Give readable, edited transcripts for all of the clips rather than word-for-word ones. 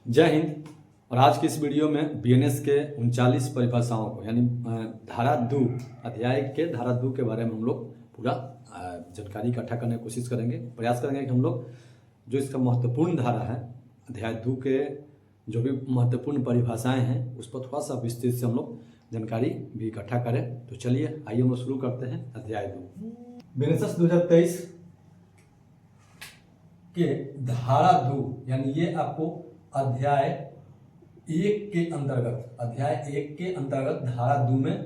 जय हिंद। और आज की इस वीडियो में बीएनएस के 39 परिभाषाओं को यानी धारा 2 अध्याय के धारा 2 के बारे में हम लोग पूरा जानकारी इकट्ठा करने की कोशिश करेंगे। प्रयास करेंगे कि हम लोग जो इसका महत्वपूर्ण धारा है अध्याय 2 के जो भी महत्वपूर्ण परिभाषाएं हैं उस पर थोड़ा सा विस्तृत से हम लोग जानकारी भी इकट्ठा करें। तो चलिए आइए हम लोग शुरू करते हैं अध्याय 2। बीएनएस 2023 के धारा 2 यानी ये आपको अध्याय 1 के अंतर्गत धारा 2 में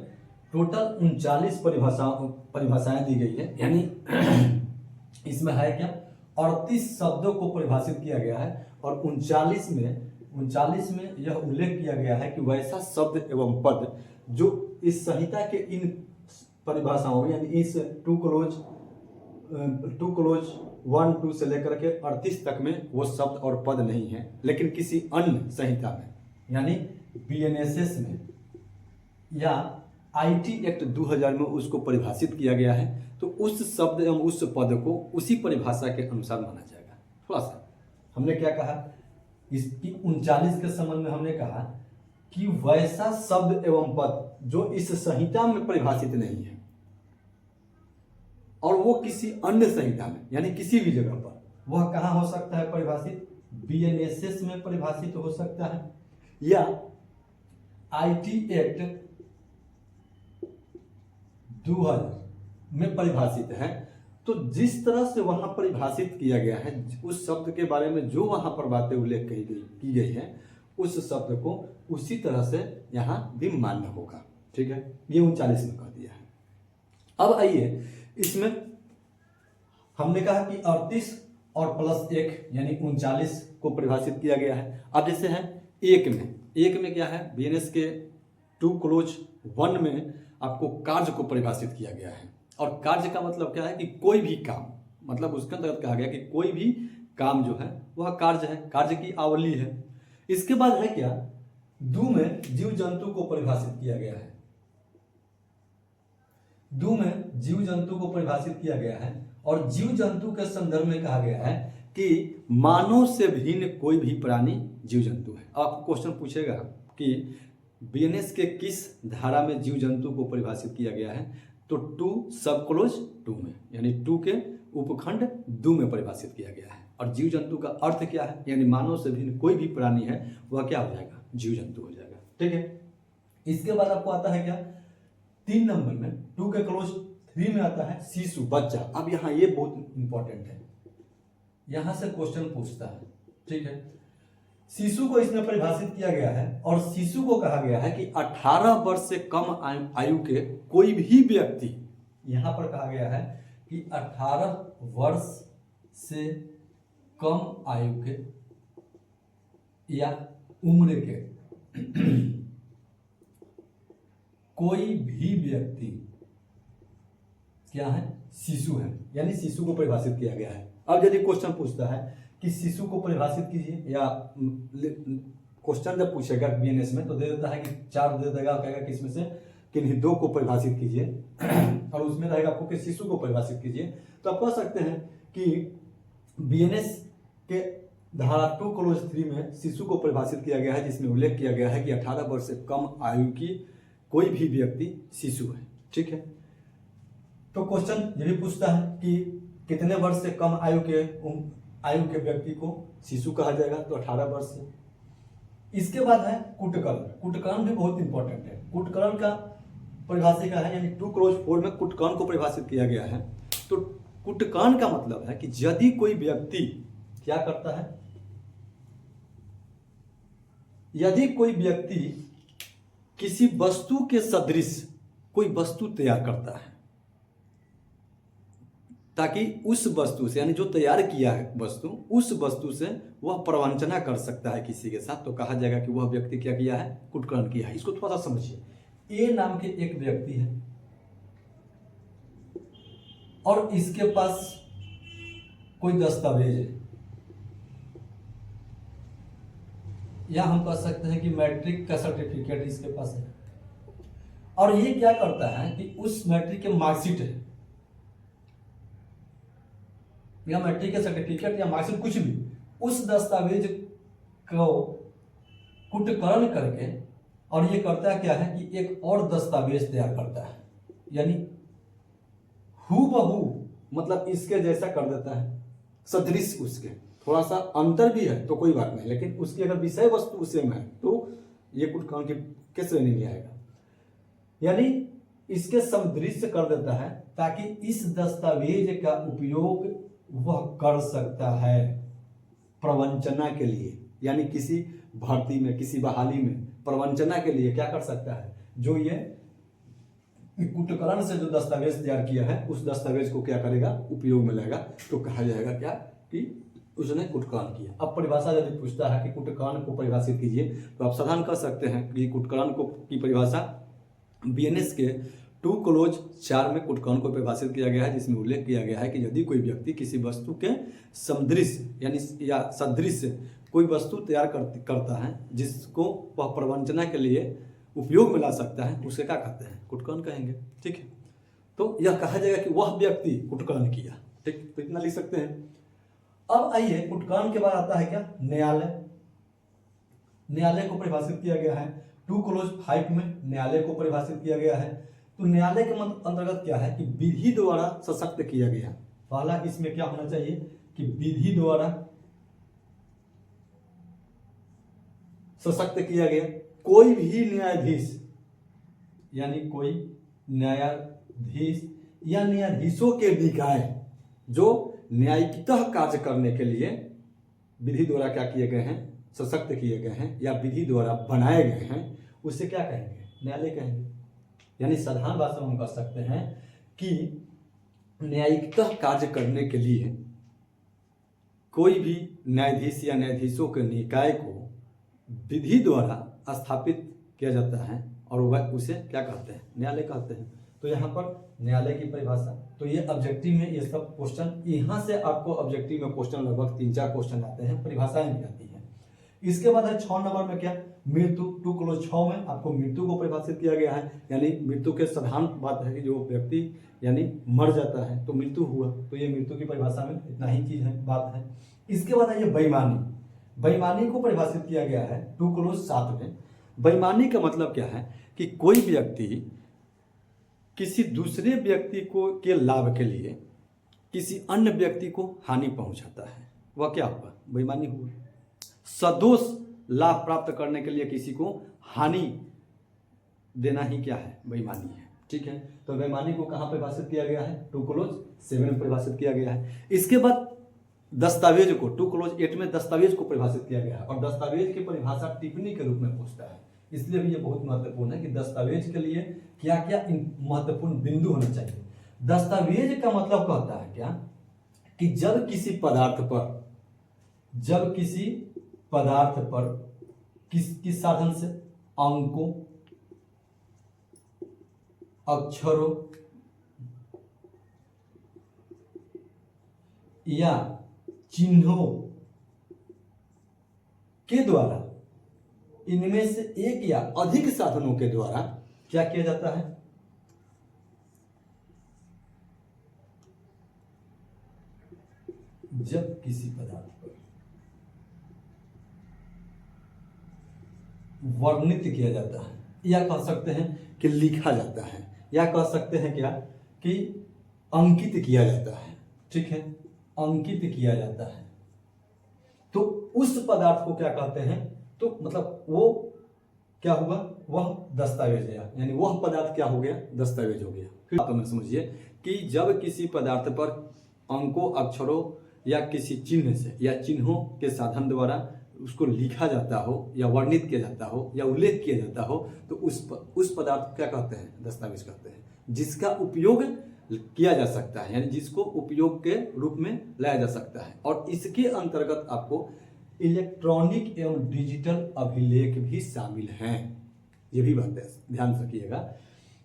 टोटल 39 परिभाषाएं दी गई है। यानी इसमें है क्या 38 शब्दों को परिभाषित किया गया है और 39 में यह उल्लेख किया गया है कि वैसा शब्द एवं पद जो इस संहिता के इन परिभाषाओं यानी इस टू क्लोज 1, 2 से लेकर के 38 तक में वो शब्द और पद नहीं है, लेकिन किसी अन्य संहिता में यानी बीएनएसएस में या आईटी एक्ट 2000 में उसको परिभाषित किया गया है। तो उस शब्द एवं उस पद को उसी परिभाषा के अनुसार माना जाएगा। थोड़ा सा हमने क्या कहा इसकी 39 के संबंध में हमने कहा कि वैसा शब्द एवं पद जो इस संहिता में परिभाषित नहीं है और वो किसी अन्य संहिता में यानी किसी भी जगह पर वह कहाँ हो सकता है परिभाषित, बीएनएसएस में परिभाषित हो सकता है या आईटी एक्ट 2000 में परिभाषित है। तो जिस तरह से वहां परिभाषित किया गया है उस शब्द के बारे में जो वहां पर बातें उल्लेख की गई है उस शब्द को उसी तरह से यहाँ भी मान्य होगा। ठीक है, ये 39 में कह दिया है। अब आइए इसमें हमने कहा कि 38 और प्लस 1 यानी 39 को परिभाषित किया गया है। अब जैसे है एक में क्या है बीएनएस के 2 क्लोज 1 में आपको कार्य को परिभाषित किया गया है। और कार्य का मतलब क्या है कि कोई भी काम, मतलब उसके अंतर्गत कहा गया कि कोई भी काम जो है वह कार्य है, कार्य की आवली है। इसके बाद है क्या 2 में जीव जंतु को परिभाषित किया गया है। 2 में जीव जंतु को परिभाषित किया गया है और जीव जंतु के संदर्भ में कहा गया है कि मानव से भिन्न कोई भी प्राणी जीव जंतु है। आपको क्वेश्चन पूछेगा कि बीएनएस के किस धारा में जीव जंतु को परिभाषित किया गया है, तो 2 सब क्लोज 2 में यानी 2 के उपखंड 2 में परिभाषित किया गया है। और जीव जंतु का अर्थ क्या है, यानी मानव से भिन्न कोई भी प्राणी है वह क्या हो जाएगा, जीव जंतु हो जाएगा। ठीक है, इसके बाद आपको आता है क्या 3 नंबर में 2 के क्लोज 3 में आता है शिशु, बच्चा। अब यहाँ ये बहुत इंपॉर्टेंट है, यहां से क्वेश्चन पूछता है। ठीक है, शिशु को इसमें परिभाषित किया गया है और शिशु को कहा गया है कि 18 वर्ष से कम आयु के कोई भी व्यक्ति, यहां पर कहा गया है कि 18 वर्ष से कम आयु के या उम्र के कोई भी व्यक्ति क्या है, शिशु है, यानी शिशु को परिभाषित किया गया है। अब यदि क्वेश्चन पूछता है कि शिशु को परिभाषित कीजिए या क्वेश्चन जब पूछेगा बीएनएस में तो दे देता है कि 4 दे देगा, कहेगा कि इसमें से किन्हीं 2 को परिभाषित कीजिए और उसमें रहेगा आपको कि शिशु को परिभाषित कीजिए। तो आप कह सकते हैं कि बीएनएस के धारा 2 क्लोज 3 में शिशु को परिभाषित किया गया है जिसमें उल्लेख किया गया है कि 18 वर्ष से कम आयु की कोई भी व्यक्ति शिशु है। ठीक है, तो क्वेश्चन ये भी पूछता है कि कितने वर्ष से कम आयु के व्यक्ति को शिशु कहा जाएगा, तो 18 वर्ष से। इसके बाद है कुटकर्ण भी बहुत इंपॉर्टेंट है। कुटकर्ण का परिभाषिका है यानी 2 क्लोज 4 में कुटकर्ण को परिभाषित किया गया है। तो कुटकर्ण का मतलब है कि यदि कोई व्यक्ति क्या करता है, यदि कोई व्यक्ति किसी वस्तु के सदृश कोई वस्तु तैयार करता है ताकि उस वस्तु से यानी जो तैयार किया है वस्तु उस वस्तु से वह प्रवंचना कर सकता है किसी के साथ, तो कहा जाएगा कि वह व्यक्ति क्या किया है, कुटकर्ण किया है। इसको थोड़ा सा समझिए। ए नाम के एक व्यक्ति है और इसके पास कोई दस्तावेज है, या हम कह सकते हैं कि मैट्रिक का सर्टिफिकेट इसके पास है और ये क्या करता है कि उस मैट्रिक के मार्कशीट है या मैट्रिक के सर्टिफिकेट या मार्कशीट कुछ भी, उस दस्तावेज को कूटकरण करके, और ये करता क्या है कि एक और दस्तावेज तैयार करता है, यानी हूबहू मतलब इसके जैसा कर देता है, सदृश उसके, थोड़ा सा अंतर भी है तो कोई बात नहीं, लेकिन उसकी अगर विषय वस्तु सेम है तो ये कूटकरण की श्रेणी में आएगा। यानी इसके समदृश्य कर देता है ताकि इस दस्तावेज का उपयोग वह कर सकता है प्रवंचना के लिए, यानी किसी भर्ती में, किसी बहाली में प्रवंचना के लिए क्या कर सकता है, जो ये कूटकरण से जो दस्तावेज तैयार किया है उस दस्तावेज को क्या करेगा, उपयोग में लाएगा, तो कहा जाएगा क्या कि उसने कूटकरण किया। अब परिभाषा यदि पूछता है कि कूटकरण को परिभाषित कीजिए, तो आप साधारण कर सकते हैं कि कूटकरण को की परिभाषा बीएनएस के 2 क्लोज 4 में कूटकरण को परिभाषित किया गया है, जिसमें उल्लेख किया गया है कि यदि कोई व्यक्ति किसी वस्तु के समदृश्य यानी या सदृश कोई वस्तु तैयार करता है जिसको वह प्रवंचना के लिए उपयोग में ला सकता है, उसे क्या कहते हैं, कूटकरण कहेंगे। ठीक है, तो यह कहा जाएगा कि वह व्यक्ति कूटकरण किया। ठीक, तो इतना लिख सकते हैं। अब आइए, कूटकरण के बाद आता है क्या, न्यायालय। न्यायालय को परिभाषित किया गया है 2 क्लोज 5 में न्यायालय को परिभाषित किया गया है। तो न्यायालय के अंतर्गत क्या है कि विधि द्वारा सशक्त किया गया। पहला इसमें क्या होना चाहिए कि विधि द्वारा सशक्त किया गया। कोई भी न्यायाधीश, यानी कोई न्यायाधीश या न्यायाधीशों के निकाय जो न्यायिकतः कार्य करने के लिए विधि द्वारा क्या किए गए हैं, सशक्त किए गए हैं या विधि द्वारा बनाए गए हैं, उसे क्या कहेंगे, न्यायालय कहेंगे। यानी साधारण भाषा में हम कह सकते हैं कि न्यायिकतः कार्य करने के लिए कोई भी न्यायाधीश या न्यायाधीशों के निकाय को विधि द्वारा स्थापित किया जाता है और वह उसे क्या कहते हैं, न्यायालय कहते हैं। तो यहाँ पर न्यायालय की परिभाषा, तो ये ऑब्जेक्टिव में ये सब क्वेश्चन, यहाँ से आपको ऑब्जेक्टिव में क्वेश्चन लगभग 3-4 क्वेश्चन आते हैं, परिभाषाएं भी आती हैं। इसके बाद है 6 नंबर में क्या, मृत्यु। 2 क्लोज 6 में आपको मृत्यु को परिभाषित किया गया है, यानी मृत्यु के साधारण बात है कि जो व्यक्ति यानी मर जाता है तो मृत्यु हुआ, तो ये मृत्यु की परिभाषा में इतना ही चीज है, बात है। इसके बाद है ये बेईमानी। बेईमानी को परिभाषित किया गया है 2 क्लोज 7 में। बेईमानी का मतलब क्या है कि कोई व्यक्ति किसी दूसरे व्यक्ति को के लाभ के लिए किसी अन्य व्यक्ति को हानि पहुंचाता है, वह क्या हुआ, बेईमानी हुआ। सदोष लाभ प्राप्त करने के लिए किसी को हानि देना ही क्या है, बेईमानी है। ठीक है, तो बेईमानी को कहां परिभाषित किया गया है, 2 क्लोज 7 में परिभाषित किया गया है। इसके बाद दस्तावेज को 2 क्लोज 8 में दस्तावेज को परिभाषित किया गया है, और दस्तावेज की परिभाषा टिप्पणी के रूप में पूछता है, इसलिए भी ये बहुत महत्वपूर्ण है कि दस्तावेज के लिए क्या क्या महत्वपूर्ण बिंदु होने चाहिए। दस्तावेज का मतलब कहता है क्या कि जब किसी पदार्थ पर किस साधन से, अंकों, अक्षरों या चिन्हों के द्वारा, इनमें से एक या अधिक साधनों के द्वारा क्या किया जाता है, जब किसी पदार्थ पर वर्णित किया जाता है, या कह सकते हैं कि लिखा जाता है, या कह सकते हैं क्या कि अंकित किया जाता है। ठीक है, अंकित किया जाता है, तो उस पदार्थ को क्या कहते हैं, तो मतलब वो क्या हुआ, वह दस्तावेज है, यानी वह पदार्थ क्या हो गया, दस्तावेज हो गया। फिर तो मैं समझिए कि जब किसी पदार्थ पर अंकों, अक्षरों या किसी चिन्ह से या चिन्हों के साधन द्वारा उसको लिखा जाता हो या वर्णित किया जाता हो या उल्लेख किया जाता हो, तो उस पदार्थ को क्या कहते हैं, दस्तावेज कहते हैं, जिसका उपयोग किया जा सकता है, यानी जिसको उपयोग के रूप में लाया जा सकता है। और इसके अंतर्गत आपको इलेक्ट्रॉनिक एवं डिजिटल अभिलेख भी शामिल हैं। ये भी बात है, ध्यान रखिएगा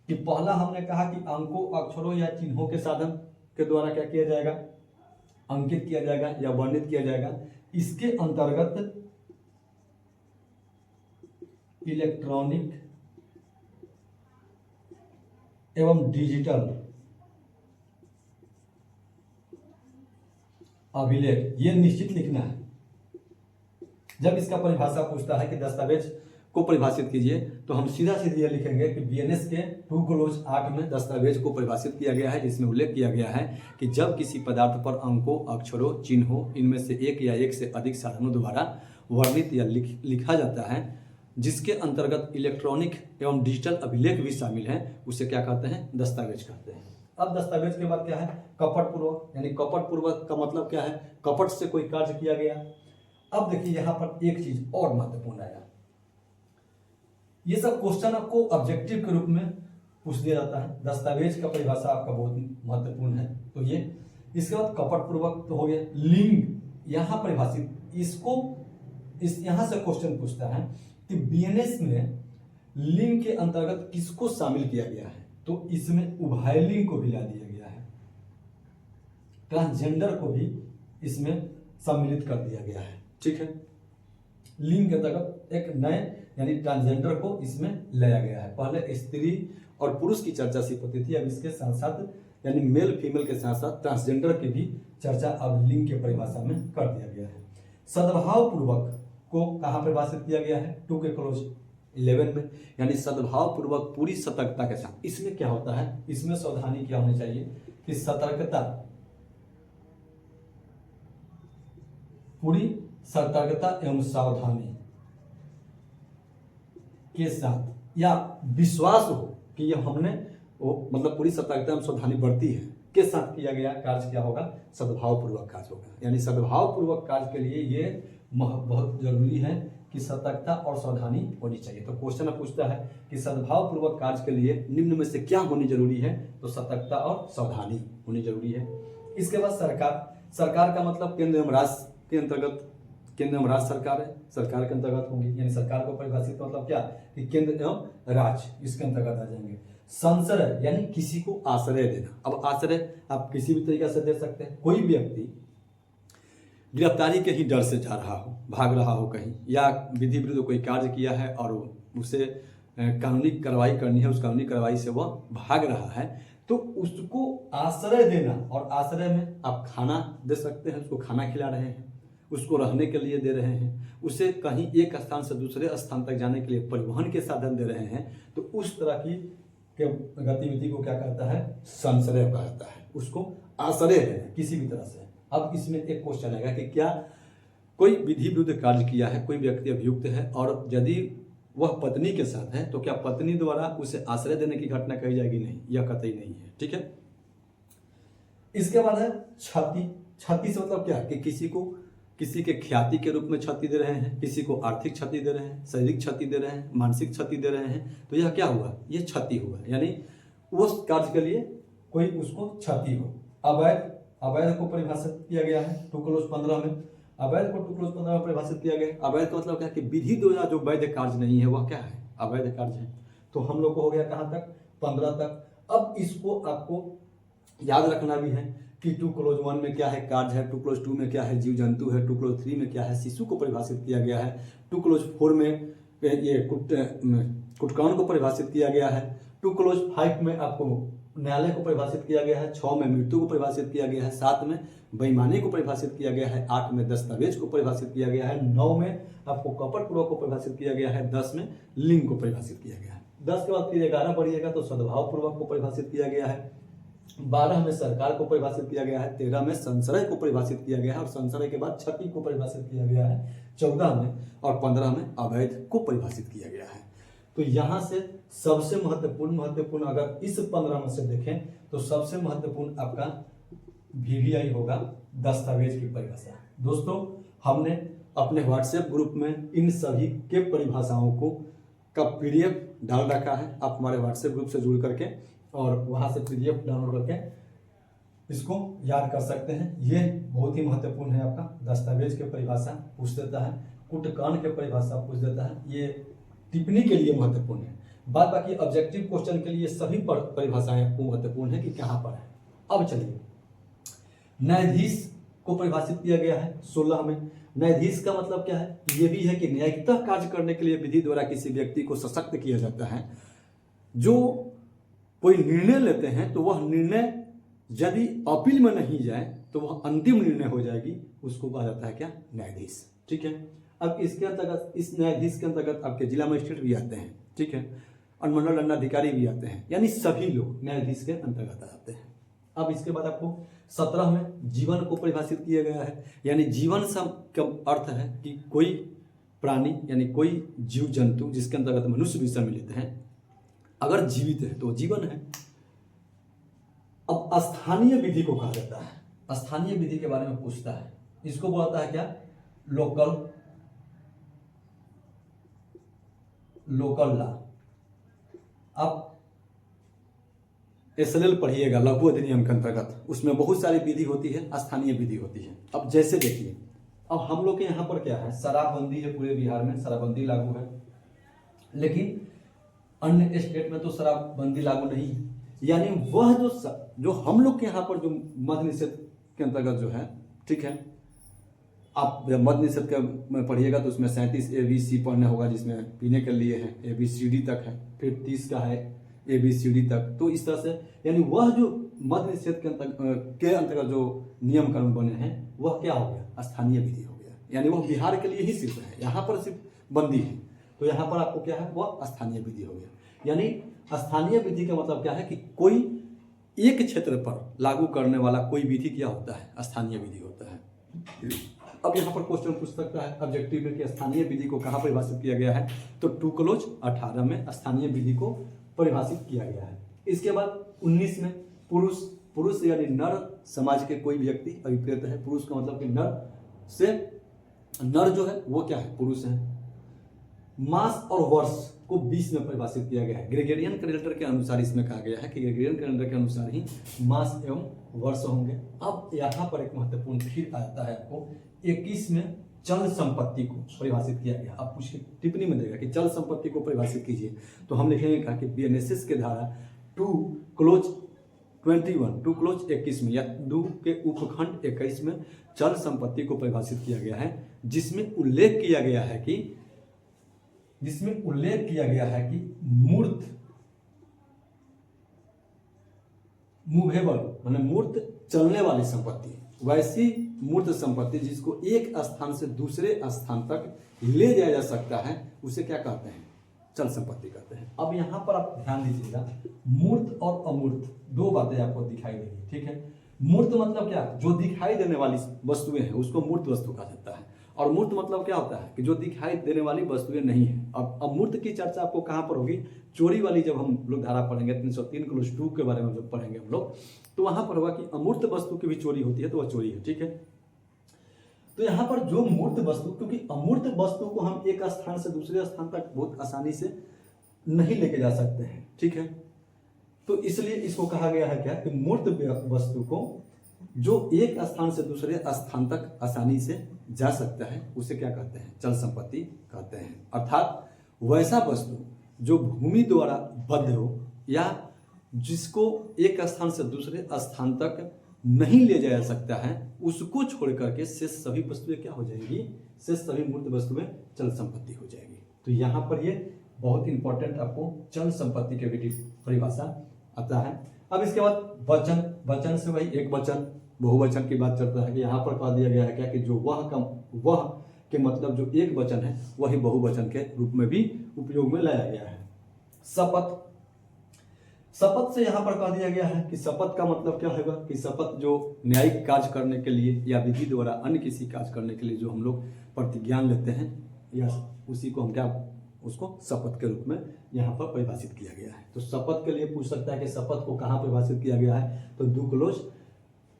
कि पहला हमने कहा कि अंकों, अक्षरों या चिन्हों के साधन के द्वारा क्या किया जाएगा, अंकित किया जाएगा या वर्णित किया जाएगा। इसके अंतर्गत इलेक्ट्रॉनिक एवं डिजिटल अभिलेख, ये निश्चित लिखना है, जब इसका परिभाषा पूछता है कि दस्तावेज को परिभाषित कीजिए, तो हम सीधा सीधा ये लिखेंगे कि बीएनएस के 2 क्लोज 8 में दस्तावेज को परिभाषित किया गया है, जिसमें उल्लेख किया गया है कि जब किसी पदार्थ पर अंकों, अक्षरों, चिन्हों, इनमें से एक या एक से अधिक साधनों द्वारा वर्णित या लिखा जाता है, जिसके अंतर्गत इलेक्ट्रॉनिक एवं डिजिटल अभिलेख भी शामिल हैं, उसे क्या कहते हैं? दस्तावेज कहते हैं। अब दस्तावेज के बाद क्या है? कपटपूर्वक, यानी कपटपूर्वक का मतलब क्या है? कपट से कोई कार्य किया गया। अब देखिए यहाँ पर एक चीज और महत्वपूर्ण आया, ये सब क्वेश्चन आपको ऑब्जेक्टिव के रूप में पूछ दिया जाता है। दस्तावेज का परिभाषा आपका बहुत महत्वपूर्ण है, तो ये इसके बाद कपटपूर्वक तो हो गया। लिंग यहाँ परिभाषित, इसको यहाँ से क्वेश्चन पूछता है कि बीएनएस में लिंग के अंतर्गत किसको शामिल किया गया है, तो इसमें उभयलिंग को भी ला दिया गया है, ट्रांसजेंडर को भी इसमें सम्मिलित कर दिया गया है। ठीक है, लिंग के अंतर्गत एक नए यानी ट्रांसजेंडर को इसमें लाया गया है। पहले स्त्री और पुरुष की चर्चा सिर्फ होती थी, अब इसके साथ साथ यानी मेल फीमेल के साथ साथ ट्रांसजेंडर की भी चर्चा अब लिंग के परिभाषा में कर दिया गया है। सद्भाव पूर्वक को कहाँ परिभाषित किया गया है? 2 के क्लोज 11 में, यानी सद्भाव पूर्वक पूरी सतर्कता के साथ। इसमें क्या होता है? इसमें सावधानी क्या होनी चाहिए कि सतर्कता, पूरी सतर्कता एवं सावधानी के साथ या विश्वास हो कि ये हमने वो मतलब पूरी सतर्कता एवं सावधानी बरती है के साथ किया गया कार्य क्या होगा? सद्भावपूर्वक कार्य होगा। यानी सद्भावपूर्वक कार्य के लिए ये बहुत जरूरी है कि सतर्कता और सावधानी होनी चाहिए। तो क्वेश्चन पूछता है कि सद्भावपूर्वक कार्य के लिए निम्न में से क्या होनी जरूरी है, तो सतर्कता और सावधानी होनी जरूरी है। इसके बाद सरकार का मतलब केंद्र एवं राज्य के अंतर्गत, केंद्र एवं राज्य सरकार है, सरकार के अंतर्गत होंगी, यानी सरकार को परिभाषित मतलब क्या कि केंद्र एवं राज्य इसके अंतर्गत आ जाएंगे। संश्रय यानी किसी को आश्रय देना। अब आश्रय आप किसी भी तरीके से दे सकते हैं। कोई व्यक्ति गिरफ्तारी के ही डर से जा रहा हो, भाग रहा हो कहीं, या विधि विरुद्ध कोई कार्य किया है और उसे कानूनी कार्रवाई करनी है, उस कानूनी कार्रवाई से वह भाग रहा है, तो उसको आश्रय देना, और आश्रय में आप खाना दे सकते हैं, उसको खाना खिला रहे हैं, उसको रहने के लिए दे रहे हैं, उसे कहीं एक स्थान से दूसरे स्थान तक जाने के लिए परिवहन के साधन दे रहे हैं, तो उस तरह की गतिविधि को क्या कहता है? संश्रय कहता है। उसको आश्रय देना किसी भी तरह से। अब इसमें एक क्वेश्चन आएगा कि क्या कोई विधि विरुद्ध कार्य किया है, कोई व्यक्ति अभियुक्त है और यदि वह पत्नी के साथ है, तो क्या पत्नी द्वारा उसे आश्रय देने की घटना कही जाएगी? नहीं, यह कतई नहीं है। ठीक है, इसके बाद है क्षति। क्षति से मतलब क्या कि किसी के ख्याति के रूप में क्षति दे रहे हैं, किसी को आर्थिक क्षति दे रहे हैं, शारीरिक क्षति दे रहे हैं, मानसिक क्षति दे रहे हैं, तो यह क्या हुआ? ये क्षति हुआ, यानी उस कार्य के लिए कोई उसको क्षति हो। अवैध को परिभाषित किया गया है 2 क्लोज 15 में। अवैध को 2 क्लोज 15 में परिभाषित किया गया है। अवैध का मतलब क्या कि विधि द्वारा जो वैध कार्य नहीं है वह क्या है? अवैध कार्य है। तो हम लोग को हो गया कहाँ तक? 15 तक। अब इसको आपको याद रखना भी है कि 2 क्लोज 1 में क्या है? कार्य है। 2 क्लोज 2 में क्या है? जीव जंतु है। 2 क्लोज 3 में क्या है? शिशु को परिभाषित किया गया है। 2 क्लोज 4 में ये कुटकान को परिभाषित किया गया है। 2 क्लोज 5 में आपको न्यायालय को परिभाषित किया गया है। 6 में मृत्यु को परिभाषित किया गया है। 7 में बेईमानी को परिभाषित किया गया है। 8 में दस्तावेज को परिभाषित किया गया है। 9 में आपको कपटपूर्वक को परिभाषित किया गया है। 10 में लिंग को परिभाषित किया गया है। 10 के बाद फिर 11 पढ़िएगा तो सद्भावपूर्वक को परिभाषित किया गया है। 12 में सरकार को परिभाषित किया गया है। 13 में संशय को परिभाषित किया गया है और संशय के बाद क्षति को परिभाषित किया गया है। 14 में और 15 में अवैध को परिभाषित किया गया है। तो यहाँ से सबसे महत्वपूर्ण अगर इस 15 में से देखें तो सबसे महत्वपूर्ण आपका VVI होगा दस्तावेज की परिभाषा। दोस्तों हमने अपने व्हाट्सएप ग्रुप में इन सभी के परिभाषाओं को का PDF डाल रखा है। आप हमारे व्हाट्सएप ग्रुप से जुड़ करके और वहाँ से PDF डाउनलोड करके इसको याद कर सकते हैं। ये बहुत ही महत्वपूर्ण है। आपका दस्तावेज के परिभाषा पूछ देता है, कुटकान के परिभाषा पूछ देता है। ये टिप्पणी के लिए महत्वपूर्ण है। बात बाकी ऑब्जेक्टिव क्वेश्चन के लिए सभी परिभाषाएं आपको महत्वपूर्ण है कि कहाँ पर है। अब चलिए न्यायाधीश को परिभाषित किया गया है 16 में। न्यायाधीश का मतलब क्या है? ये भी है कि न्यायिकता कार्य करने के लिए विधि द्वारा किसी व्यक्ति को सशक्त किया जाता है। जो कोई निर्णय लेते हैं तो वह निर्णय यदि अपील में नहीं जाए तो वह अंतिम निर्णय हो जाएगी, उसको कहा जाता है क्या? न्यायाधीश। ठीक है। अब इसके अंतर्गत, इस न्यायाधीश के अंतर्गत आपके जिला मजिस्ट्रेट भी आते हैं, ठीक है, अनुमंडल दंडाधिकारी भी आते हैं, यानी सभी लोग न्यायाधीश के अंतर्गत आते हैं। अब इसके बाद आपको 17 में जीवन को परिभाषित किया गया है, यानी जीवन शब्द का अर्थ है कि कोई प्राणी यानी कोई जीव जंतु जिसके अंतर्गत मनुष्य भी सम्मिलित हैं, अगर जीवित है तो जीवन है। अब स्थानीय विधि को कहा जाता है, स्थानीय विधि के बारे में पूछता है, इसको बोलता है क्या, लोकल लॉ। अब SLL पढ़िएगा लघु अधिनियम के अंतर्गत, उसमें बहुत सारी विधि होती है, स्थानीय विधि होती है। अब जैसे देखिए, अब हम लोग के यहाँ पर क्या है, शराबबंदी है, पूरे बिहार में शराबबंदी लागू है, लेकिन अन्य स्टेट में तो शराबबंदी लागू नहीं है। यानी वह जो हम लोग के यहाँ पर जो मद्य निषेध के अंतर्गत जो है, ठीक है, आप मद्य निषेध का में पढ़िएगा तो उसमें 37 ABC पढ़ना होगा, जिसमें पीने के लिए है ABCD तक है, फिर 30 का है ABCD तक। तो इस तरह से यानी वह जो मद्य निषेध के अंतर्गत जो नियम कानून बने हैं वह क्या हो गया, स्थानीय विधि हो गया, यानी वह बिहार के लिए ही सिर्फ है, यहाँ पर सिर्फ बंदी है, तो यहाँ पर आपको क्या है, वह स्थानीय विधि हो गया। यानी स्थानीय विधि का मतलब क्या है कि कोई एक क्षेत्र पर लागू करने वाला कोई विधि क्या होता है, स्थानीय विधि होता है। अब यहाँ पर क्वेश्चन पूछ सकता है ऑब्जेक्टिव में कि स्थानीय विधि को कहाँ परिभाषित किया गया है, तो 2 क्लोज 18 में स्थानीय विधि को परिभाषित किया गया है। इसके बाद 19 में पुरुष यानी नर समाज के कोई व्यक्ति अभिप्रेत है, पुरुष का मतलब कि नर जो है वो क्या है, पुरुष है। मास और वर्ष को 20 में परिभाषित किया गया है। ग्रेगोरियन कैलेंडर के अनुसार इसमें कहा गया है कि ग्रेगोरियन कैलेंडर के अनुसार ही मास एवं वर्ष होंगे। अब यहाँ पर एक महत्वपूर्ण फिर आता है आपको 21 में चल संपत्ति को परिभाषित किया गया। अब कुछ टिप्पणी में देगा कि चल संपत्ति को परिभाषित कीजिए, तो हम लिखेंगे कहा कि BNSS के धारा 2 क्लोज 21 में या 2 के उपखंड 21 में चल संपत्ति को परिभाषित किया गया है, जिसमें उल्लेख किया गया है कि मूर्त मूवेबल माने मूर्त चलने वाली संपत्ति, वैसी मूर्त संपत्ति जिसको एक स्थान से दूसरे स्थान तक ले जाया जा सकता है, उसे क्या कहते हैं, चल संपत्ति कहते हैं। अब यहाँ पर आप ध्यान दीजिएगा, मूर्त और अमूर्त दो बातें आपको दिखाई देंगी, ठीक है। मूर्त मतलब क्या, जो दिखाई देने वाली वस्तुएं हैं उसको मूर्त वस्तु कहा जाता है, और मूर्त मतलब क्या होता है कि जो दिखाई देने वाली वस्तुएं नहीं है। अब अमूर्त की चर्चा आपको कहाँ पर होगी, चोरी वाली जब हम लोग धारा पढ़ेंगे 303 क्लोज 2 के बारे में जब पढ़ेंगे हम लोग, तो वहां पर होगा कि अमूर्त वस्तु की भी चोरी होती है, तो वह चोरी है, ठीक है। तो यहाँ पर जो मूर्त वस्तु, क्योंकि अमूर्त वस्तु को हम एक स्थान से दूसरे स्थान तक बहुत आसानी से नहीं लेके जा सकते हैं, ठीक है। तो इसलिए इसको कहा गया है क्या कि मूर्त वस्तु को जो एक स्थान से दूसरे स्थान तक आसानी से जा सकता है उसे क्या कहते हैं, चल संपत्ति कहते हैं। अर्थात वैसा वस्तु जो भूमि द्वारा बद्ध हो या जिसको एक स्थान से दूसरे स्थान तक नहीं ले जाया सकता है, उसको छोड़ करके शेष सभी वस्तुएं क्या हो जाएगी, शेष सभी मूर्त वस्तुएं चल संपत्ति हो जाएगी। तो यहाँ पर ये बहुत इंपॉर्टेंट आपको चल संपत्ति के भी परिभाषा आता है। अब इसके बाद वचन से वही एक वचन बहुवचन की बात चलता है कि यहाँ पर कह दिया गया है क्या कि जो वह के मतलब जो एक वचन है वही बहुवचन के रूप में भी उपयोग में लाया गया है। शपथ से यहाँ पर कह दिया गया है कि शपथ का मतलब क्या होगा कि शपथ जो न्यायिक कार्य करने के लिए या विधि द्वारा अन्य किसी कार्य करने के लिए जो हम लोग प्रतिज्ञान लेते हैं, या उसी को हम क्या उसको शपथ के रूप में यहाँ पर परिभाषित किया गया है। तो शपथ के लिए पूछ सकता है कि शपथ को कहाँ परिभाषित किया गया है, तो 2 क्लोज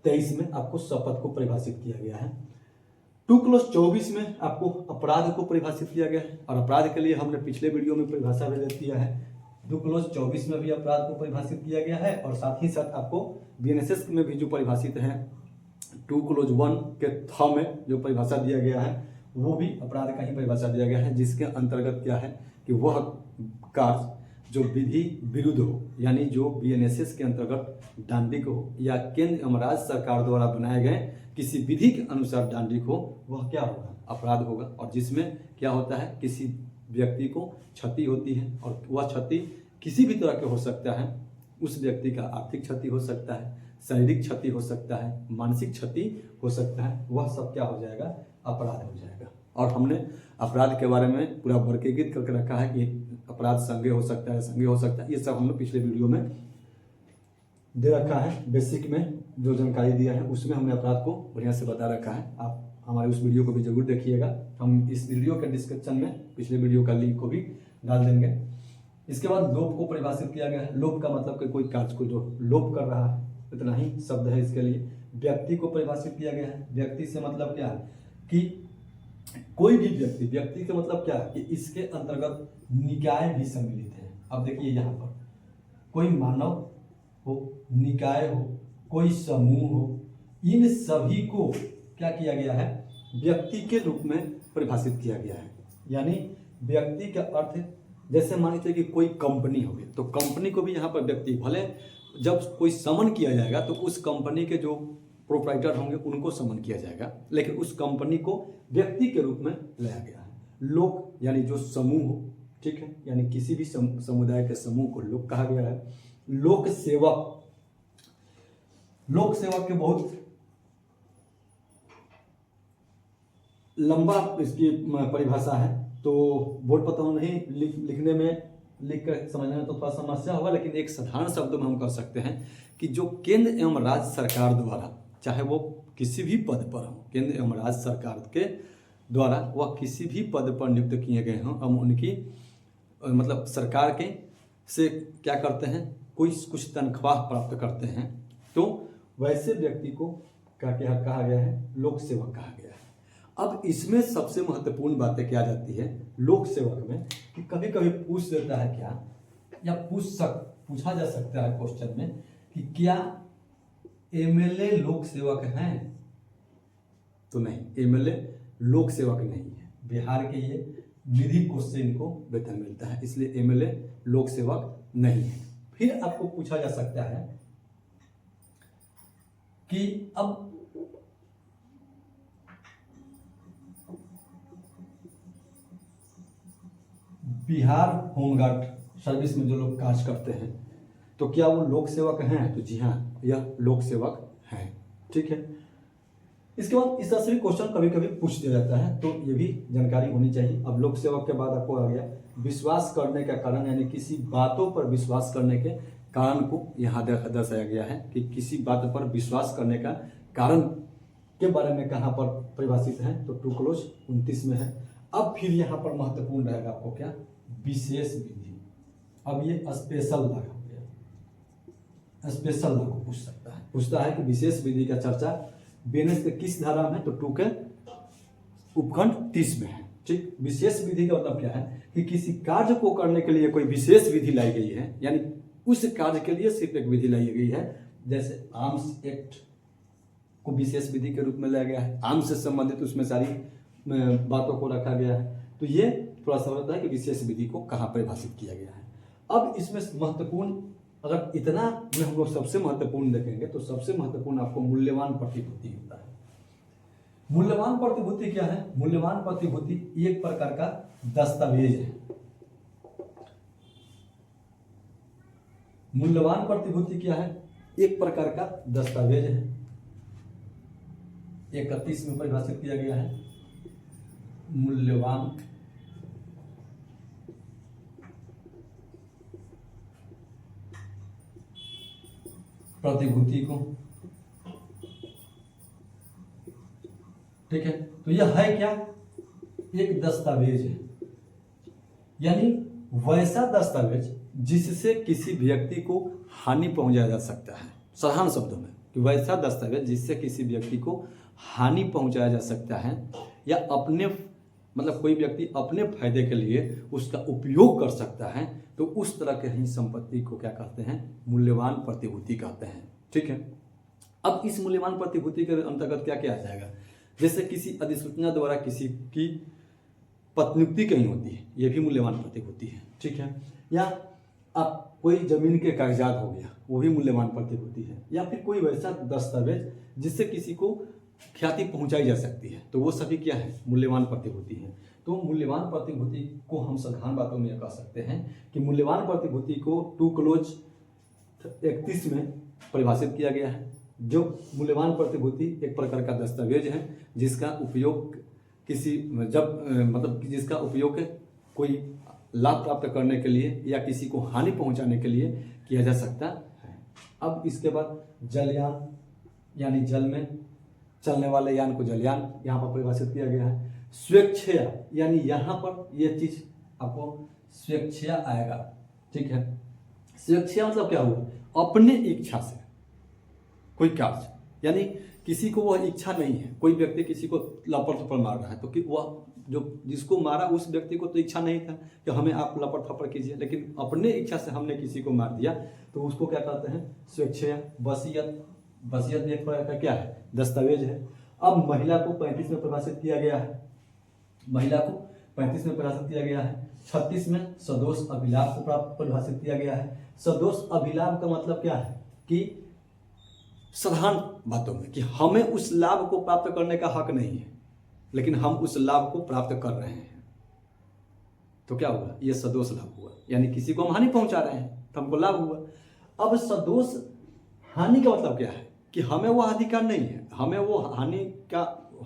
23 में आपको शपथ को परिभाषित किया गया है। 2 क्लोज 24 में आपको अपराध को परिभाषित किया गया है, और अपराध के लिए हमने पिछले वीडियो में परिभाषा भी दे दिया है। 2 क्लोज 24 में भी अपराध को परिभाषित किया गया है, और साथ ही साथ आपको BNSS में भी जो परिभाषित है 2 क्लोज 1 के थ में जो परिभाषा दिया गया है वो भी अपराध का ही परिभाषा दिया गया है, जिसके अंतर्गत क्या है कि वह कार्य जो विधि विरुद्ध हो, यानी जो BNSS के अंतर्गत दांडिक हो या केंद्र एवं राज्य सरकार द्वारा बनाए गए किसी विधि के अनुसार दांडिक हो, वह क्या होगा, अपराध होगा। और जिसमें क्या होता है, किसी व्यक्ति को क्षति होती है, और वह क्षति किसी भी तरह के हो सकता है। उस व्यक्ति का आर्थिक क्षति हो सकता है, शारीरिक क्षति हो सकता है, मानसिक क्षति हो सकता है, वह सब क्या हो जाएगा, अपराध हो जाएगा। और हमने अपराध के बारे में पूरा वर्गीकृत करके रखा है कि अपराध संज्ञेय हो सकता है, असंज्ञेय हो सकता है, ये सब हमने पिछले वीडियो में दे रखा है। बेसिक में जो जानकारी दिया है उसमें हमने अपराध को बढ़िया से बता रखा है। आप हमारे उस वीडियो को भी जरूर देखिएगा। हम इस वीडियो के डिस्क्रिप्शन में पिछले वीडियो का लिंक को भी डाल देंगे। इसके बाद लोप को परिभाषित किया गया है। लोप का मतलब कि कोई कार्य को जो लोप कर रहा है, इतना ही शब्द है इसके लिए। व्यक्ति को परिभाषित किया गया है। व्यक्ति से मतलब क्या है कि कोई भी व्यक्ति, व्यक्ति का मतलब क्या है कि इसके अंतर्गत निकाय भी सम्मिलित है। अब देखिए यहाँ पर कोई मानव हो, निकाय हो, कोई समूह हो, इन सभी को क्या किया गया है, व्यक्ति के रूप में परिभाषित किया गया है। यानी व्यक्ति का अर्थ जैसे मान लीजिए कि कोई कंपनी होगी तो कंपनी को भी यहाँ पर व्यक्ति, भले जब कोई समन किया जाएगा तो उस कंपनी के जो प्रोप्राइटर होंगे उनको समन किया जाएगा, लेकिन उस कंपनी को व्यक्ति के रूप में लाया गया है। लोक यानी जो समूह हो, ठीक है, यानी किसी भी समुदाय के समूह को लोक कहा गया है। लोक सेवक, लोक सेवक के बहुत लंबा इसकी परिभाषा है, तो बोर्ड पर तो नहीं लिखने में, लिख कर समझने में तो थोड़ा समस्या होगा, लेकिन एक साधारण शब्द में हम कह सकते हैं कि जो केंद्र एवं राज्य सरकार द्वारा, चाहे वो किसी भी पद पर हो, केंद्र एवं राज्य सरकार के द्वारा वह किसी भी पद पर नियुक्त किए गए हों, हम उनकी मतलब सरकार के से क्या करते हैं, कोई कुछ तनख्वाह प्राप्त करते हैं, तो वैसे व्यक्ति को क्या कहा गया है, लोक सेवक कहा गया है। अब इसमें सबसे महत्वपूर्ण बातें क्या जाती है लोक सेवक में कि कभी कभी पूछ देता है क्या, या पूछा जा सकता है क्वेश्चन में कि क्या एमएलए लोक सेवक हैं? तो नहीं, एमएलए लोक सेवक नहीं है। बिहार के ये निधि कोष से इनको वेतन मिलता है, इसलिए एमएलए लोक सेवक नहीं है। फिर आपको पूछा जा सकता है कि अब बिहार होमगार्ड सर्विस में जो लोग कार्य करते हैं तो क्या वो लोक सेवक हैं? तो जी हाँ, यह लोक सेवक हैं, ठीक है। इसके बाद इस तरह से भी क्वेश्चन कभी कभी पूछ दिया जाता है, तो ये भी जानकारी होनी चाहिए। अब लोक सेवक के बाद आपको आ गया विश्वास करने का कारण, यानी किसी बातों पर विश्वास करने के कारण को यहाँ दर्शाया गया है कि किसी बात पर विश्वास करने का कारण के बारे में कहाँ पर परिभाषित है, तो टू क्लोज 29 में है। अब फिर यहाँ पर महत्वपूर्ण रहेगा आपको क्या, विशेष विधि। अब ये स्पेशल लॉ हो गया, स्पेशल लॉ को पूछता है कि विशेष विधि का चर्चा बेनेस के किस धारा में, तो 2 के उपखंड 30 में है, ठीक। विशेष विधि का मतलब क्या है कि किसी कार्य को करने के लिए कोई विशेष विधि लाई गई है, यानी उस कार्य के लिए सिर्फ एक विधि लाई गई है। जैसे आर्म्स एक्ट को विशेष विधि के रूप में लाया गया है, आर्म्स से संबंधित उसमें सारी बातों को रखा गया है, तो ये थोड़ा सा होता है कि विशेष विधि को कहाँ परिभाषित किया गया है। अब इसमें महत्वपूर्ण, अगर इतना में हम लोग सबसे महत्वपूर्ण देखेंगे तो सबसे महत्वपूर्ण आपको मूल्यवान प्रतिभूति होता है। मूल्यवान प्रतिभूति क्या है? मूल्यवान प्रतिभूति एक प्रकार का दस्तावेज है। मूल्यवान प्रतिभूति क्या है? एक प्रकार का दस्तावेज है। 31 में परिभाषित किया गया है मूल्यवान प्रतिभूति को, ठीक है। तो यह है क्या? एक दस्तावेज है, यानी वैसा दस्तावेज जिससे किसी व्यक्ति को हानि पहुंचाया जा सकता है। साधारण शब्दों में कि वैसा दस्तावेज जिससे किसी व्यक्ति को हानि पहुंचाया जा सकता है, या अपने मतलब कोई व्यक्ति अपने फायदे के लिए उसका उपयोग कर सकता है, तो उस तरह के ही संपत्ति को क्या कहते हैं? मूल्यवान प्रतिभूति कहते हैं, ठीक है। अब इस मूल्यवान प्रतिभूति के अंतर्गत क्या किया जाएगा? जैसे किसी अधिसूचना द्वारा किसी की प्रतिनियुक्ति कहीं होती है, यह भी मूल्यवान प्रतिभूति है, ठीक है। या अब कोई जमीन के कागजात हो गया, वो भी मूल्यवान प्रतिभूति है। या फिर कोई वैसा दस्तावेज जिससे किसी को ख्याति पहुंचाई जा सकती है, तो वो सभी क्या है? मूल्यवान प्रतिभूति है। तो मूल्यवान प्रतिभूति को हम साधारण बातों में कह सकते हैं कि मूल्यवान प्रतिभूति को 2 क्लोज 31 में परिभाषित किया गया है। जो मूल्यवान प्रतिभूति एक प्रकार का दस्तावेज है जिसका उपयोग किसी जब मतलब कि जिसका उपयोग कोई लाभ प्राप्त करने के लिए या किसी को हानि पहुंचाने के लिए किया जा सकता है। अब इसके बाद जलयान, यानी जल में चलने वाले यान को जलयान यहाँ पर परिभाषित किया गया है। स्वेच्छया, यानी यहाँ पर यह चीज आपको स्वेच्छया आएगा, ठीक है। स्वेच्छया मतलब क्या हुआ, अपने इच्छा से कोई कार्य, यानी किसी को वह इच्छा नहीं है, कोई व्यक्ति किसी को लपड़ थप्पड़ मार रहा है तो कि वह जो जिसको मारा उस व्यक्ति को तो इच्छा नहीं था कि हमें आप लपड़ थप्पड़ कीजिए, लेकिन अपने इच्छा से हमने किसी को मार दिया तो उसको क्या कहते हैं, स्वेच्छया। वसीयत, वसीयत भी एक प्रकार का क्या है, दस्तावेज है। अब महिला को 35 में परिभाषित किया गया है, महिला को 35 में परिभाषित किया गया है। 36 में सदोष अभिलाभ को परिभाषित किया गया है। सदोष अभिलाभ का मतलब क्या है कि साधारण बातों में कि हमें उस लाभ को प्राप्त करने का हक नहीं है, लेकिन हम उस लाभ को प्राप्त कर रहे हैं, तो क्या हुआ, ये सदोष लाभ हुआ। यानी किसी को हम हानि पहुंचा रहे हैं तो हमको लाभ हुआ। अब सदोष हानि का मतलब क्या है कि हमें वो अधिकार नहीं है, हमें वो हानि का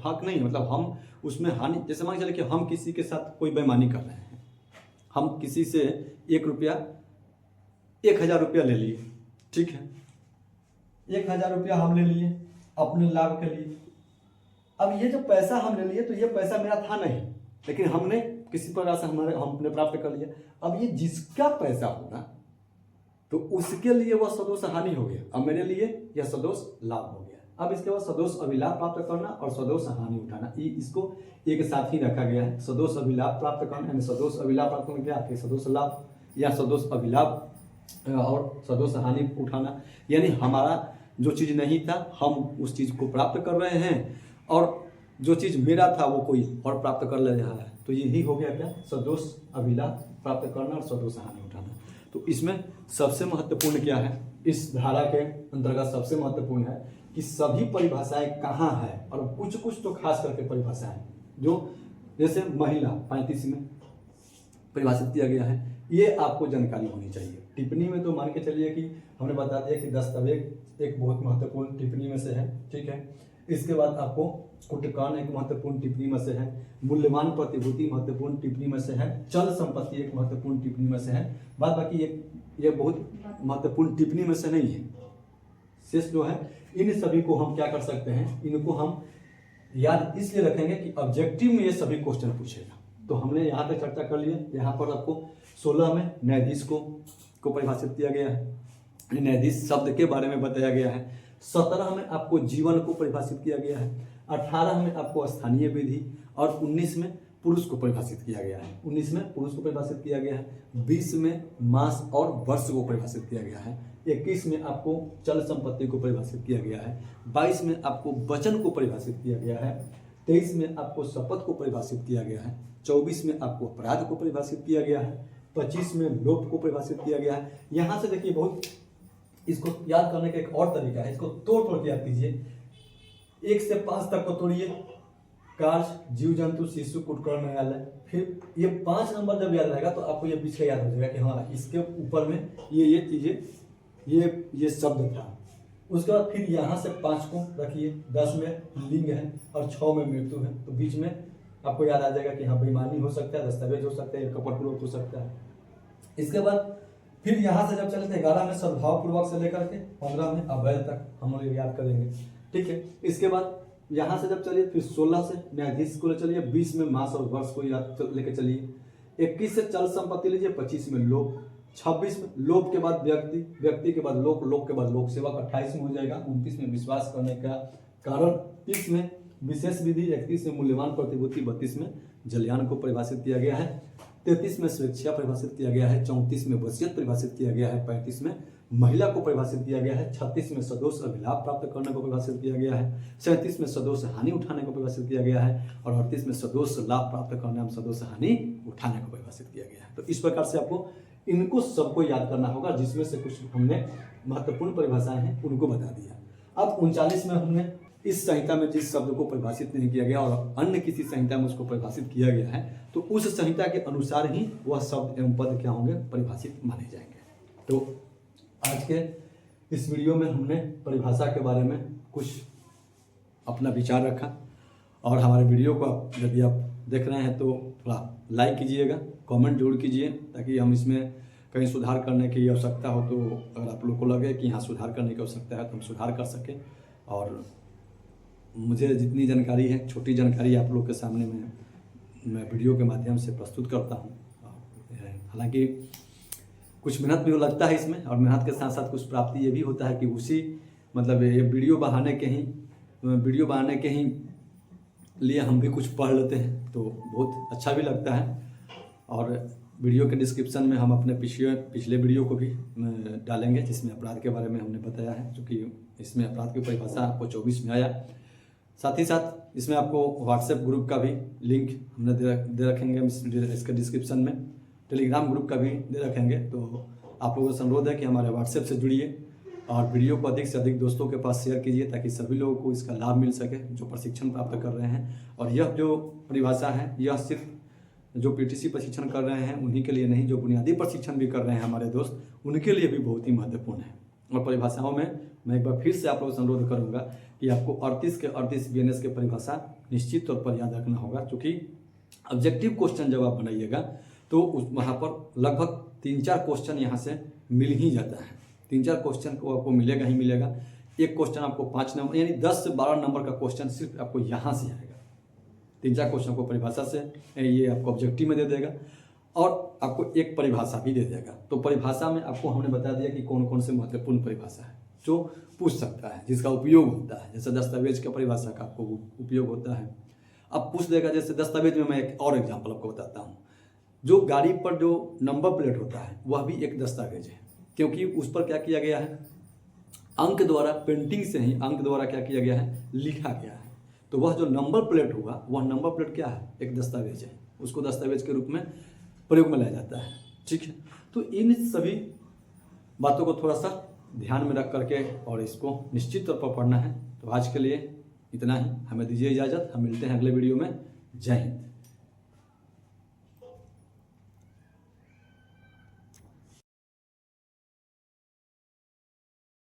हक नहीं है, मतलब हम उसमें हानि, जैसे मान चले कि हम किसी के साथ कोई बेईमानी कर रहे हैं, हम किसी से 1000 रुपया ले लिए, ठीक है, 1000 रुपया हम ले लिए अपने लाभ के लिए। अब ये जो पैसा हम ले लिए तो ये पैसा मेरा था नहीं, लेकिन हमने किसी प्रकार से हमने प्राप्त कर लिया। अब ये जिसका पैसा होगा तो उसके लिए वह सदोष हानि हो गया, अब मेरे लिए यह सदोष लाभ हो गया। अब इसके बाद सदोष अभिलाभ प्राप्त करना और सदोष हानि उठाना, इसको एक साथ ही रखा गया है। सदोष अभिलाभ प्राप्त करना यानी सदोष अभिलाभ प्राप्त करना क्या, सदोष लाभ या सदोष अभिलाभ और सदोष हानि उठाना, यानी हमारा जो चीज़ नहीं था हम उस चीज़ को प्राप्त कर रहे हैं और जो चीज़ मेरा था वो कोई और प्राप्त कर ले रहा है, तो यही हो गया क्या, सदोष अभिलाभ प्राप्त करना और सदोष हानि उठाना। तो इसमें सबसे महत्वपूर्ण क्या है, इस धारा के अंतर्गत सबसे महत्वपूर्ण है कि सभी परिभाषाएं कहाँ है, और कुछ कुछ तो खास करके परिभाषाएं जो जैसे महिला 35 में परिभाषित किया गया है, ये आपको जानकारी होनी चाहिए। टिप्पणी में तो मान के चलिए कि हमने बता दिया कि दस्तावेज एक बहुत महत्वपूर्ण टिप्पणी में से है, ठीक है। इसके बाद आपको कुटकान एक महत्वपूर्ण टिप्पणी में से है, मूल्यवान प्रतिभूति महत्वपूर्ण टिप्पणी में से है, चल संपत्ति एक महत्वपूर्ण टिप्पणी में से है, बाद बाकी ये बहुत महत्वपूर्ण टिप्पणी में से नहीं है। शेष जो है इन सभी को हम क्या कर सकते हैं, इनको हम याद इसलिए रखेंगे कि ऑब्जेक्टिव में ये सभी क्वेश्चन पूछेगा। तो हमने यहाँ तक चर्चा कर लिया। यहाँ पर आपको 16 में न्यायाधीश को परिभाषित किया गया है, न्यायाधीश शब्द के बारे में बताया गया है। 17 में आपको जीवन को परिभाषित किया गया है। 18 में आपको स्थानीय विधि और 19 में पुरुष को परिभाषित किया गया है। 19 में पुरुष को परिभाषित किया गया है। 20 में मास और वर्ष को परिभाषित किया गया है। 21 में आपको चल संपत्ति को परिभाषित किया गया है। 22 में आपको वचन को परिभाषित किया गया है। 23 में आपको शपथ को परिभाषित किया गया है। 24 में आपको अपराध को परिभाषित किया गया है। 25 में लोभ को परिभाषित किया गया है। यहाँ से देखिए बहुत इसको याद करने का एक और तरीका है, इसको तोड़ के याद कीजिए। 1 से 5 तक को तोड़िए, कार्य, जीव जंतु, शिशु, कुटकर्म, न्यायालय। फिर ये 5 नंबर जब याद रहेगा तो आपको ये पीछे याद हो जाएगा कि हाँ इसके ऊपर में ये चीजें ये शब्द था। उसके बाद फिर यहाँ से 5 को रखिए, 10 में लिंग है और 6 में मृत्यु है, तो बीच में आपको याद आ जाएगा कि हाँ बेईमानी हो सकता है, दस्तावेज हो सकता है, कपटपूर्वक हो सकता है। इसके बाद फिर यहाँ से जब चलते हैं 11 में सद्भावपूर्वक से लेकर के 15 में अवैध तक हम लोग याद करेंगे, ठीक है। इसके बाद यहाँ से जब चलिए फिर 16 से न्यायाधीश को ले चलिए, 20 में मास और वर्ष को याद लेके चलिए, 21 से चल संपत्ति लीजिए, 25 में लोभ, 26 में लोभ के बाद व्यक्ति, व्यक्ति के बाद लोक, लोक के बाद लोक सेवक, 28 में हो जाएगा, 29 में विश्वास करने का कारण, 30 में विशेष विधि, 31 में मूल्यवान प्रतिभूति, 32 में जलयान को परिभाषित किया गया है, 33 में स्वेच्छा परिभाषित किया गया है, 34 में वसीयत परिभाषित किया गया है, 35 में महिला को परिभाषित किया गया है, 36 में सदोष अभिलाभ प्राप्त करने को परिभाषित किया गया है, 37 में सदोष हानि उठाने को परिभाषित किया गया है और 38 में सदोष लाभ प्राप्त करने में सदोष हानि उठाने को परिभाषित किया गया है। तो इस प्रकार से आपको इनको सबको याद करना होगा, जिसमें से कुछ हमने महत्वपूर्ण परिभाषाएं हैं उनको बता दिया। अब 39 में हमने इस संहिता में जिस शब्द को परिभाषित नहीं किया गया और अन्य किसी संहिता में उसको परिभाषित किया गया है, तो उस संहिता के अनुसार ही वह शब्द एवं पद क्या होंगे, परिभाषित माने जाएंगे। तो आज के इस वीडियो में हमने परिभाषा के बारे में कुछ अपना विचार रखा और हमारे वीडियो को यदि आप देख रहे हैं तो थोड़ा लाइक कीजिएगा, कमेंट जरूर कीजिए, ताकि हम इसमें कहीं सुधार करने की आवश्यकता हो तो अगर आप लोग को लगे कि यहाँ सुधार करने की आवश्यकता है तो हम सुधार कर सकें। और मुझे जितनी जानकारी है, छोटी जानकारी आप लोग के सामने मैं वीडियो के माध्यम से प्रस्तुत करता हूँ। हालांकि कुछ मेहनत भी लगता है इसमें, और मेहनत के साथ साथ कुछ प्राप्ति ये भी होता है कि उसी मतलब ये वीडियो बनाने के ही लिए हम भी कुछ पढ़ लेते हैं, तो बहुत अच्छा भी लगता है। और वीडियो के डिस्क्रिप्शन में हम अपने पिछले वीडियो को भी डालेंगे, जिसमें अपराध के बारे में हमने बताया है, क्योंकि इसमें अपराध की परिभाषा आपको 24 में आया। साथ ही साथ इसमें आपको व्हाट्सएप ग्रुप का भी लिंक हमने दे रखेंगे इसके डिस्क्रिप्शन में, टेलीग्राम ग्रुप का भी दे रखेंगे। तो आप लोगों से अनुरोध है कि हमारे व्हाट्सएप से जुड़िए और वीडियो को अधिक से अधिक दोस्तों के पास शेयर कीजिए, ताकि सभी लोगों को इसका लाभ मिल सके जो प्रशिक्षण प्राप्त कर रहे हैं। और यह जो परिभाषा है यह सिर्फ जो पीटीसी प्रशिक्षण कर रहे हैं उन्हीं के लिए नहीं, जो बुनियादी प्रशिक्षण भी कर रहे हैं हमारे दोस्त, उनके लिए भी बहुत ही महत्वपूर्ण है। और परिभाषाओं में मैं एक बार फिर से आप लोगों से अनुरोध करूँगा कि आपको 38 के 38 BNS की परिभाषा निश्चित तौर पर याद रखना होगा, क्योंकि ऑब्जेक्टिव क्वेश्चन जब आप बनाइएगा तो वहाँ पर लगभग 3-4 क्वेश्चन यहाँ से मिल ही जाता है। 3-4 क्वेश्चन को आपको मिलेगा ही मिलेगा। एक क्वेश्चन आपको 5 नंबर यानी 10 से 12 नंबर का क्वेश्चन सिर्फ आपको यहाँ से आएगा। 3-4 क्वेश्चन को परिभाषा से ये आपको ऑब्जेक्टिव में दे देगा, और आपको एक परिभाषा भी दे देगा। तो परिभाषा में आपको हमने बता दिया कि कौन कौन से महत्वपूर्ण परिभाषा है जो पूछ सकता है, जिसका उपयोग होता है। जैसे दस्तावेज का परिभाषा का आपको उपयोग होता है, अब पूछ देगा। जैसे दस्तावेज में मैं एक और एग्जाम्पल आपको बताता हूँ। जो गाड़ी पर जो नंबर प्लेट होता है वह भी एक दस्तावेज है, क्योंकि उस पर क्या किया गया है, अंक द्वारा, पेंटिंग से ही अंक द्वारा क्या किया गया है, लिखा गया है। तो वह जो नंबर प्लेट हुआ, वह नंबर प्लेट क्या है, एक दस्तावेज है। उसको दस्तावेज के रूप में प्रयोग में लाया जाता है। ठीक है, तो इन सभी बातों को थोड़ा सा ध्यान में रख करके और इसको निश्चित तौर पर पढ़ना है। तो आज के लिए इतना ही, हमें दीजिए इजाज़त, हम मिलते हैं अगले वीडियो में। जय हिंद।